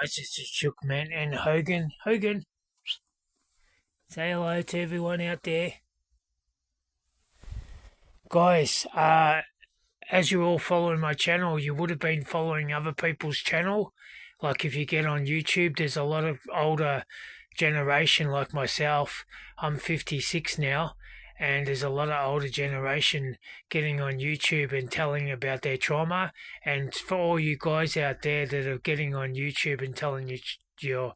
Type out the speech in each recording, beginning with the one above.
guys, it's the Shookman and Hogan. Hogan, say hello to everyone out there. Guys, as you're all following my channel, you would have been following other people's channel. Like if you get on YouTube, there's a lot of older generation like myself. I'm 56 now, and there's a lot of older generation getting on YouTube and telling about their trauma. And for all you guys out there that are getting on YouTube and telling your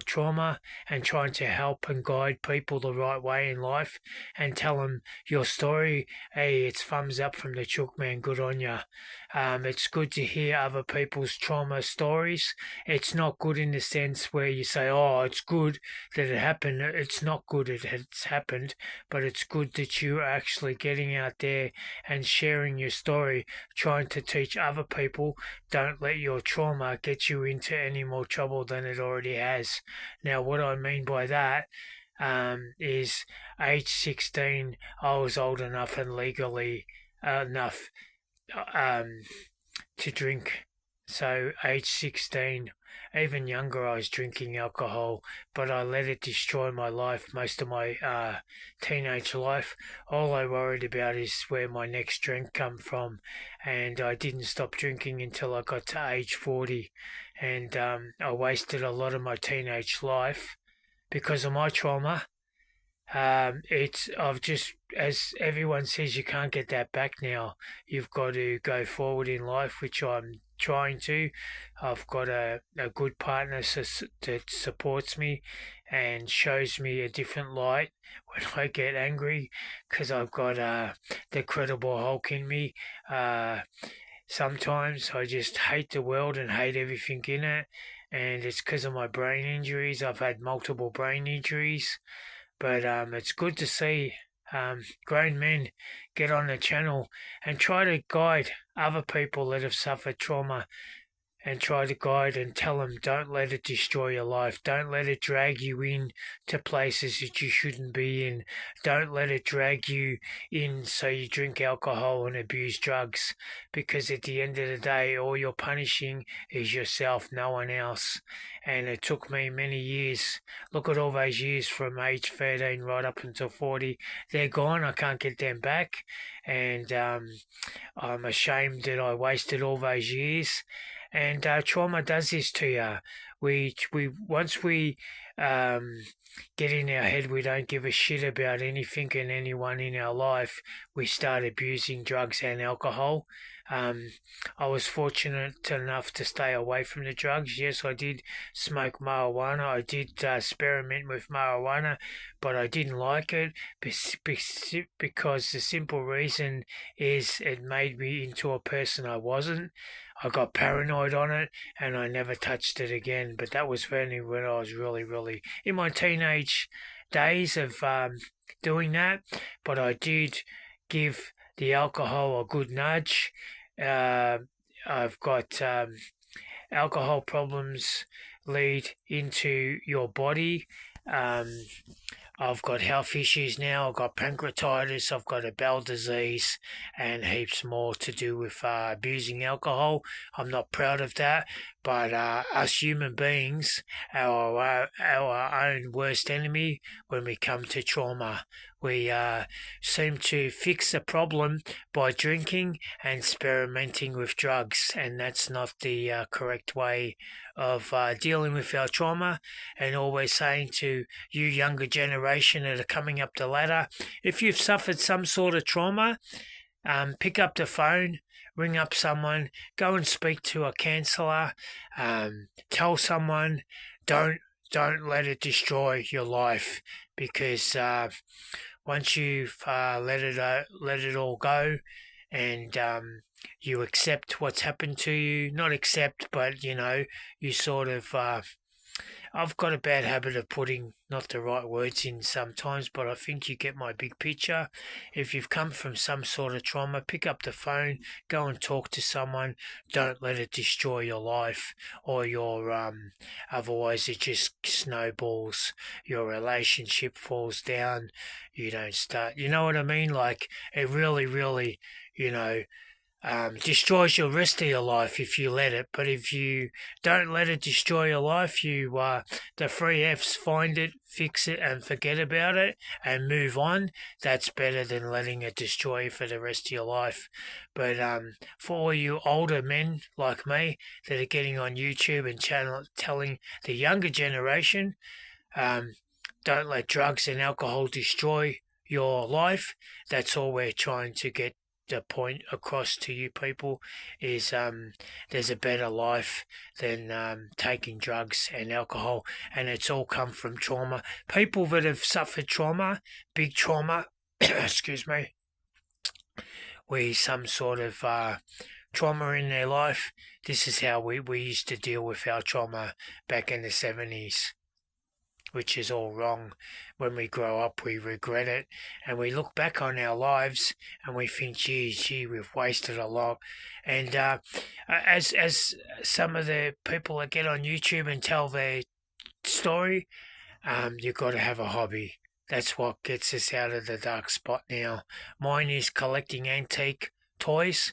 trauma and trying to help and guide people the right way in life and tell them your story, hey, it's thumbs up from the Chook Man. Good on ya. It's good to hear other people's trauma stories. It's not good in the sense where you say, oh, it's good that it happened. It's not good it's happened, but it's good that you're actually getting out there and sharing your story, trying to teach other people. Don't let your trauma get you into any more trouble than it already has. Now, what I mean by that is age 16, I was old enough and legally enough um, to drink. So, age 16, even younger, I was drinking alcohol, but I let it destroy my life, most of my teenage life. All I worried about is where my next drink come from, and I didn't stop drinking until I got to age 40, and I wasted a lot of my teenage life because of my trauma. I've just, as everyone says, you can't get that back now. You've got to go forward in life, which I'm trying to. I've got a good partner that supports me and shows me a different light when I get angry because I've got the Credible Hulk in me. Sometimes I just hate the world and hate everything in it, and it's because of my brain injuries. I've had multiple brain injuries. But it's good to see grown men get on the channel and try to guide other people that have suffered trauma and try to guide and tell them don't let it destroy your life. Don't let it drag you in to places that you shouldn't be in. Don't let it drag you in so you drink alcohol and abuse drugs, because at the end of the day, all you're punishing is yourself, no one else. And it took me many years. Look at all those years from age 13 right up until 40. They're gone. I can't get them back. And I'm ashamed that I wasted all those years. And trauma does this to you. We once we get in our head, we don't give a shit about anything and anyone in our life. We start abusing drugs and alcohol. I was fortunate enough to stay away from the drugs. Yes, I did smoke marijuana. I did experiment with marijuana, but I didn't like it because the simple reason is it made me into a person I wasn't. I got paranoid on it and I never touched it again. But that was only when I was really, really in my teenage days of doing that. But I did give the alcohol a good nudge. I've got alcohol problems lead into your body. Um, I've got health issues now. I've got pancreatitis. I've got a bowel disease, and heaps more to do with abusing alcohol. I'm not proud of that, but us human beings are our own worst enemy when we come to trauma. We seem to fix the problem by drinking and experimenting with drugs, and that's not the correct way of dealing with our trauma. And always saying to you younger generation that are coming up the ladder, if you've suffered some sort of trauma, pick up the phone, ring up someone, go and speak to a counsellor, tell someone, don't let it destroy your life, because once you've let it all go and you accept what's happened to you, not accept, but you sort of I've got a bad habit of putting not the right words in sometimes, but I think you get my big picture. If you've come from some sort of trauma, pick up the phone, go and talk to someone. Don't let it destroy your life or your otherwise it just snowballs. Your relationship falls down. You don't start. You know what I mean? Like it really, really, you know. destroys your rest of your life if you let it. But if you don't let it destroy your life, the three Fs: find it, fix it, and forget about it, and move on. That's better than letting it destroy you for the rest of your life. But for all you older men like me that are getting on YouTube and telling the younger generation, um, don't let drugs and alcohol destroy your life. That's all we're trying to get the point across to you people is there's a better life than taking drugs and alcohol, and it's all come from trauma. People that have suffered trauma, big trauma, excuse me, with some sort of trauma in their life. This is how we used to deal with our trauma back in the 70s, which is all wrong. When we grow up, we regret it, and we look back on our lives and we think, gee, we've wasted a lot. And as some of the people that get on YouTube and tell their story, you've got to have a hobby. That's what gets us out of the dark spot now. Mine is collecting antique toys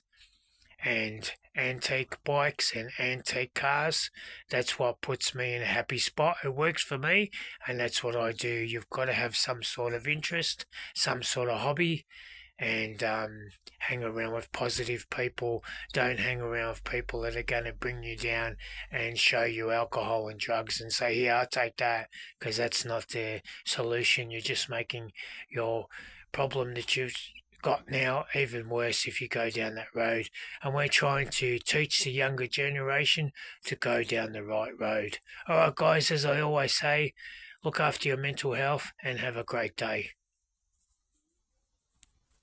and antique bikes and antique cars. That's what puts me in a happy spot. It works for me, and that's what I do. You've got to have some sort of interest, some sort of hobby, and hang around with positive people. Don't hang around with people that are going to bring you down and show you alcohol and drugs and say, yeah, I'll take that, because that's not the solution. You're just making your problem that you've got now even worse if you go down that road. And we're trying to teach the younger generation to go down the right road. All right, guys, as I always say, look after your mental health and have a great day.